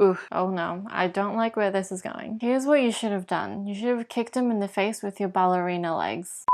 Ooh, oh no, I don't like where this is going. Here's what you should have done. You should have kicked him in the face with your ballerina legs.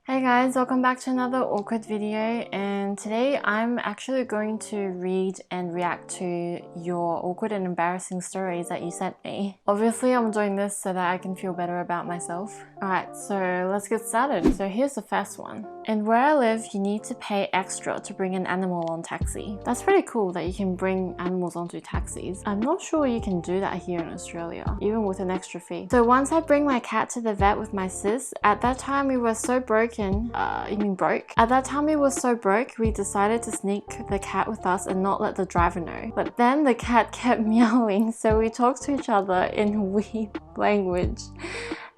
Hey guys, welcome back to another awkward video, and today I'm actually going to read and react to your awkward and embarrassing stories that you sent me. Obviously I'm doing this so that I can feel better about myself. Alright, so let's get started. So here's the first one. And where I live, you need to pay extra to bring an animal on taxi. That's pretty cool that you can bring animals onto taxis. I'm not sure you can do that here in Australia, even with an extra fee. So once I bring my cat to the vet with my sis, at that time we were so broken. You mean broke? At that time we were so broke, we decided to sneak the cat with us and not let the driver know. But then the cat kept meowing, so we talked to each other in weird language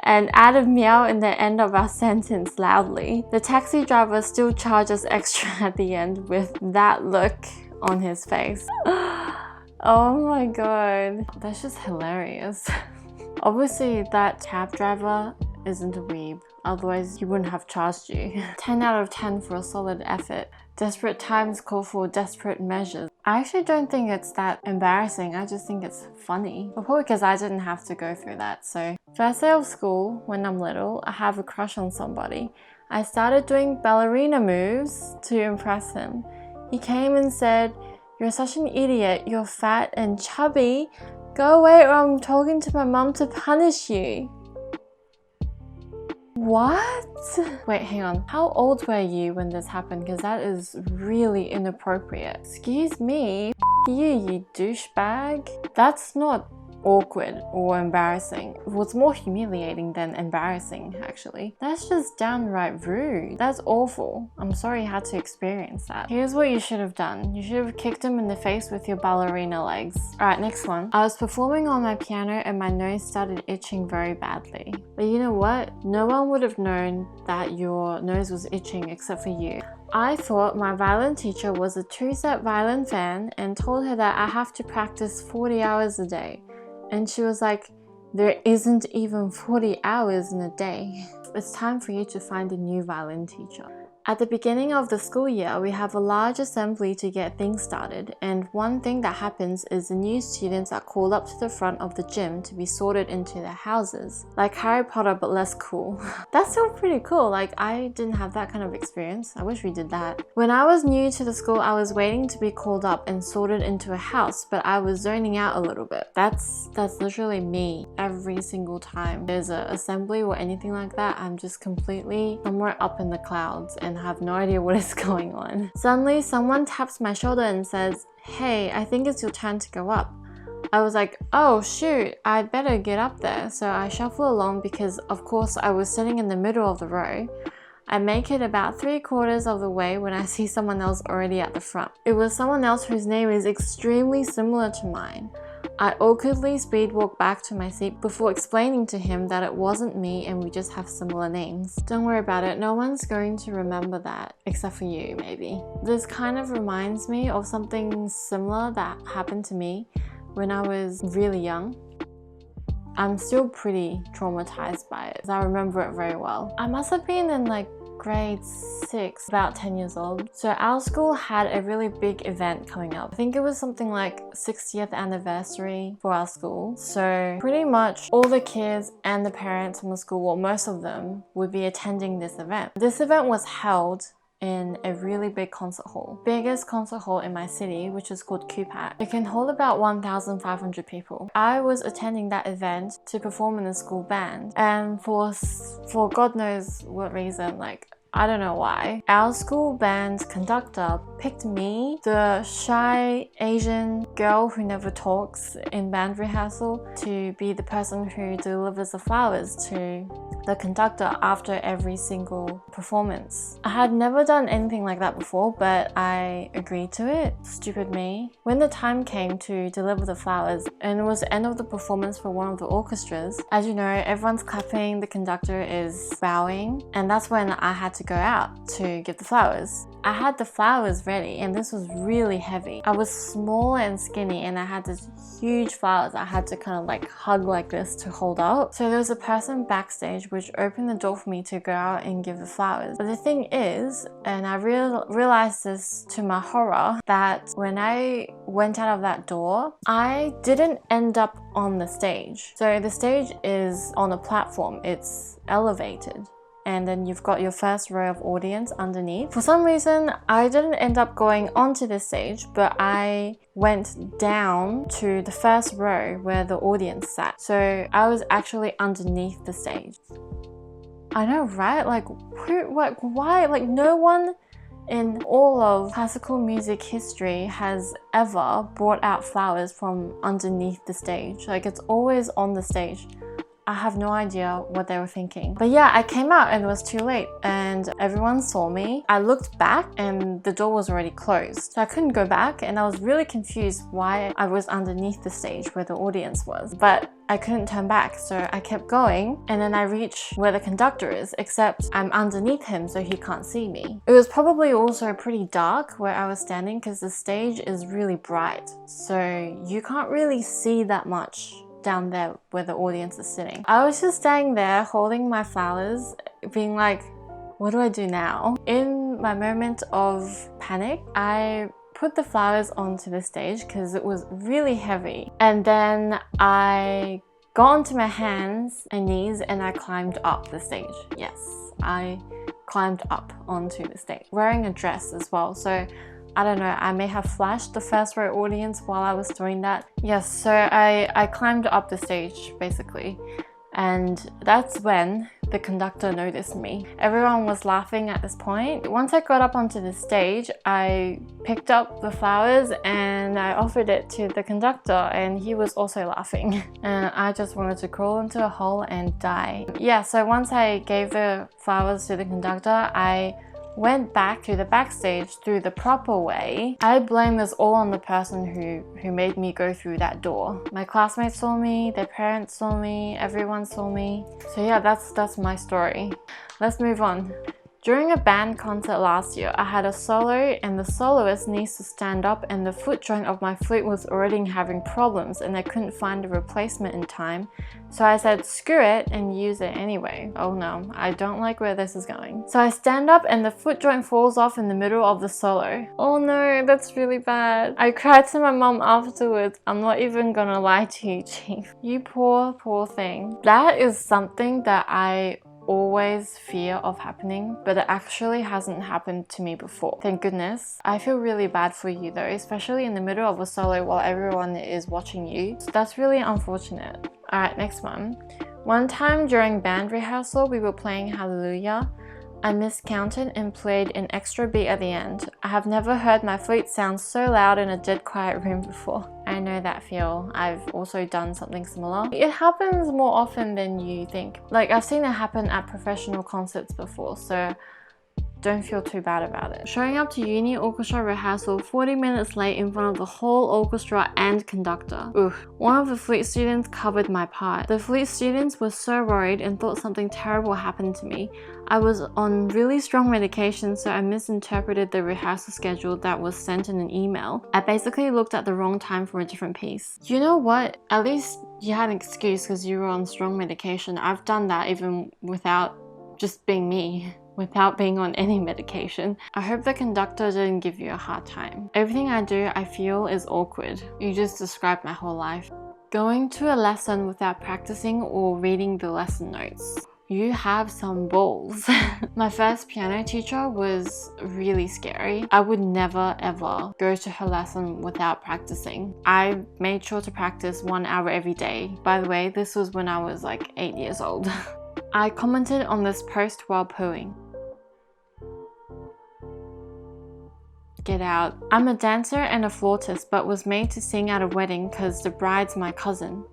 and added meow in the end of our sentence loudly. The taxi driver still charged us extra at the end with that look on his face. Oh my god, that's just hilarious. Obviously that cab driver isn't a weeb, otherwise he wouldn't have charged you. 10 out of 10 for a solid effort. Desperate times call for desperate measures. I actually don't think it's that embarrassing, I just think it's funny. But probably because I didn't have to go through that. So first day of school, when I'm little, I have a crush on somebody. I started doing ballerina moves to impress him. He came and said, "You're such an idiot, you're fat and chubby. Go away or I'm talking to my mum to punish you." What? Wait, hang on. How old were you when this happened? Because that is really inappropriate. Excuse me? You douchebag. That's not awkward or embarrassing. It was more humiliating than embarrassing, actually. That's just downright rude. That's awful. I'm sorry you had to experience that. Here's what you should have done. You should have kicked him in the face with your ballerina legs. Alright, next one. I was performing on my piano and my nose started itching very badly. But you know what? No one would have known that your nose was itching except for you. I thought my violin teacher was a two-step violin fan and told her that I have to practice 40 hours a day. And she was like, "There isn't even 40 hours in a day. It's time for you to find a new violin teacher." At the beginning of the school year, we have a large assembly to get things started, and one thing that happens is the new students are called up to the front of the gym to be sorted into their houses. Like Harry Potter, but less cool. That's still pretty cool. Like, I didn't have that kind of experience. I wish we did that. When I was new to the school, I was waiting to be called up and sorted into a house, but I was zoning out a little bit. That's literally me every single time there's an assembly or anything like that. I'm just completely somewhere up in the clouds and have no idea what is going on. Suddenly, someone taps my shoulder and says, "Hey, I think it's your turn to go up." I was like, "Oh shoot, I'd better get up there." So I shuffle along because of course I was sitting in the middle of the row. I make it about 3/4 of the way when I see someone else already at the front. It was someone else whose name is extremely similar to mine. I awkwardly speed walk back to my seat before explaining to him that it wasn't me and we just have similar names. Don't worry about it, no one's going to remember that, except for you maybe. This kind of reminds me of something similar that happened to me when I was really young. I'm still pretty traumatized by it, I remember it very well. I must have been in like grade 6, about 10 years old. So our school had a really big event coming up. I think it was something like 60th anniversary for our school. So pretty much all the kids and the parents from the school, well, most of them would be attending this event. This event was held in a really big concert hall. Biggest concert hall in my city, which is called Kupat. It can hold about 1,500 people. I was attending that event to perform in the school band, and for God knows what reason, like I don't know why, our school band conductor picked me, the shy Asian girl who never talks in band rehearsal, to be the person who delivers the flowers to the conductor after every single performance. I had never done anything like that before, but I agreed to it. Stupid me. When the time came to deliver the flowers, and it was the end of the performance for one of the orchestras, as you know, everyone's clapping, the conductor is bowing, and that's when I had to go out to give the flowers. I had the flowers ready and this was really heavy. I was small and skinny and I had this huge flowers I had to kind of like hug like this to hold up. So there was a person backstage which opened the door for me to go out and give the flowers. But the thing is, and I realized this to my horror, that when I went out of that door, I didn't end up on the stage. So the stage is on a platform, it's elevated. And then you've got your first row of audience underneath. For some reason, I didn't end up going onto the stage, but I went down to the first row where the audience sat. So I was actually underneath the stage. I know, right? Like, why? Like, no one in all of classical music history has ever brought out flowers from underneath the stage. Like, it's always on the stage. I have no idea what they were thinking. But yeah, I came out and it was too late and everyone saw me. I looked back and the door was already closed. So I couldn't go back and I was really confused why I was underneath the stage where the audience was. But I couldn't turn back, so I kept going and then I reached where the conductor is, except I'm underneath him so he can't see me. It was probably also pretty dark where I was standing because the stage is really bright. So you can't really see that much down there where the audience is sitting. I was just standing there holding my flowers, being like, what do I do now? In my moment of panic, I put the flowers onto the stage because it was really heavy. And then I got onto my hands and knees and I climbed up the stage. Yes, I climbed up onto the stage, wearing a dress as well. So I don't know, I may have flashed the first row audience while I was doing that. Yes, so I climbed up the stage basically. And that's when the conductor noticed me. Everyone was laughing at this point. Once I got up onto the stage, I picked up the flowers and I offered it to the conductor and he was also laughing. And I just wanted to crawl into a hole and die. Yeah, so once I gave the flowers to the conductor, I went back to the backstage through the proper way. I blame this all on the person who made me go through that door. My classmates saw me, their parents saw me, everyone saw me. So yeah, that's my story. Let's move on. During a band concert last year, I had a solo and the soloist needs to stand up and the foot joint of my flute was already having problems and I couldn't find a replacement in time. So I said, screw it and use it anyway. Oh no, I don't like where this is going. So I stand up and the foot joint falls off in the middle of the solo. Oh no, that's really bad. I cried to my mom afterwards. I'm not even gonna lie to you, Chief. You poor thing. That is something that I always fear of happening, but it actually hasn't happened to me before. Thank goodness. I feel really bad for you though, especially in the middle of a solo while everyone is watching you. So that's really unfortunate. Alright, next one. One time during band rehearsal, we were playing Hallelujah. I miscounted and played an extra beat at the end. I have never heard my flute sound so loud in a dead quiet room before. I know that feel. I've also done something similar. It happens more often than you think. Like, I've seen it happen at professional concerts before, so don't feel too bad about it. Showing up to uni orchestra rehearsal 40 minutes late in front of the whole orchestra and conductor. Oof. One of the flute students covered my part. The flute students were so worried and thought something terrible happened to me. I was on really strong medication, so I misinterpreted the rehearsal schedule that was sent in an email. I basically looked at the wrong time for a different piece. You know what? At least you had an excuse because you were on strong medication. I've done that even without just being me. Without being on any medication. I hope the conductor didn't give you a hard time. Everything I do, I feel is awkward. You just described my whole life. Going to a lesson without practicing or reading the lesson notes. You have some balls. My first piano teacher was really scary. I would never ever go to her lesson without practicing. I made sure to practice 1 hour every day. By the way, this was when I was like 8 years old. I commented on this post while pooing. Get out. I'm a dancer and a flautist but was made to sing at a wedding because the bride's my cousin.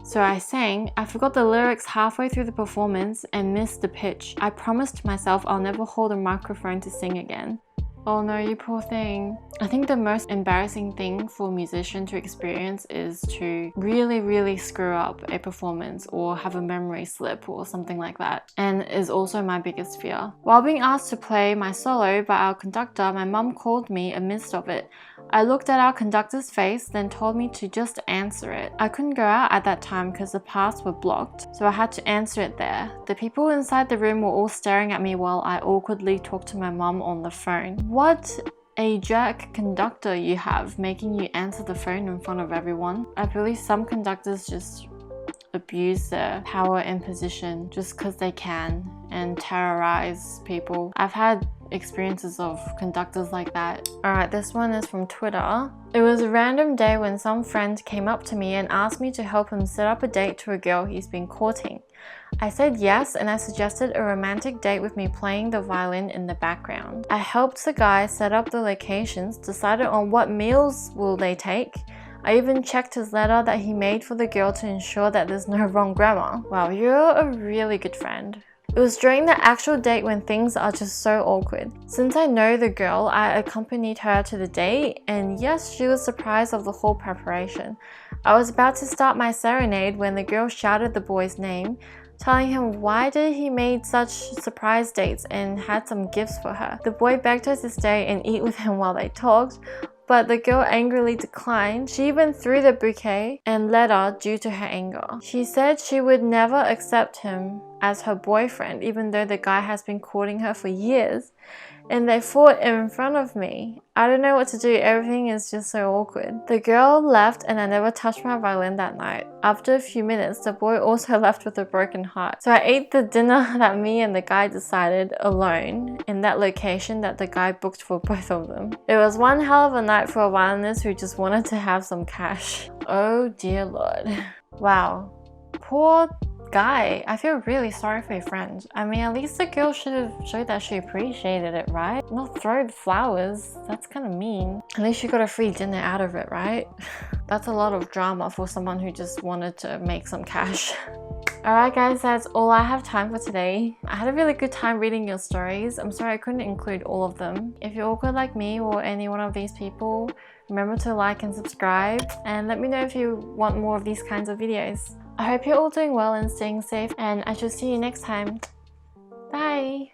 So I sang, I forgot the lyrics halfway through the performance and missed the pitch. I promised myself I'll never hold a microphone to sing again. Oh no, you poor thing. I think the most embarrassing thing for a musician to experience is to really screw up a performance or have a memory slip or something like that, and is also my biggest fear. While being asked to play my solo by our conductor, my mum called me amidst of it. I looked at our conductor's face, then told me to just answer it. I couldn't go out at that time because the paths were blocked, so I had to answer it there. The people inside the room were all staring at me while I awkwardly talked to my mum on the phone. What a jerk conductor you have, making you answer the phone in front of everyone. I believe some conductors just abuse their power and position just because they can and terrorize people. I've had experiences of conductors like that. Alright, this one is from Twitter. It was a random day when some friend came up to me and asked me to help him set up a date to a girl he's been courting. I said yes, and I suggested a romantic date with me playing the violin in the background. I helped the guy set up the locations, decided on what meals will they take. I even checked his letter that he made for the girl to ensure that there's no wrong grammar. Wow, you're a really good friend. It was during the actual date when things are just so awkward. Since I know the girl, I accompanied her to the date, and yes, she was surprised of the whole preparation. I was about to start my serenade when the girl shouted the boy's name, telling him why did he made such surprise dates and had some gifts for her. The boy begged her to stay and eat with him while they talked, but the girl angrily declined. She even threw the bouquet and letter due to her anger. She said she would never accept him as her boyfriend, even though the guy has been courting her for years, and they fought in front of me. I don't know what to do, everything is just so awkward. The girl left and I never touched my violin that night. After a few minutes, the boy also left with a broken heart. So I ate the dinner that me and the guy decided alone in that location that the guy booked for both of them. It was one hell of a night for a violinist who just wanted to have some cash. Oh dear Lord. Wow. Poor guy. I feel really sorry for your friend. I mean, at least the girl should have showed that she appreciated it, right? Not throw the flowers. That's kind of mean. At least you got a free dinner out of it, right? That's a lot of drama for someone who just wanted to make some cash. Alright guys, that's all I have time for today. I had a really good time reading your stories. I'm sorry I couldn't include all of them. If you're awkward like me or any one of these people, remember to like and subscribe, and let me know if you want more of these kinds of videos. I hope you're all doing well and staying safe, and I shall see you next time. Bye!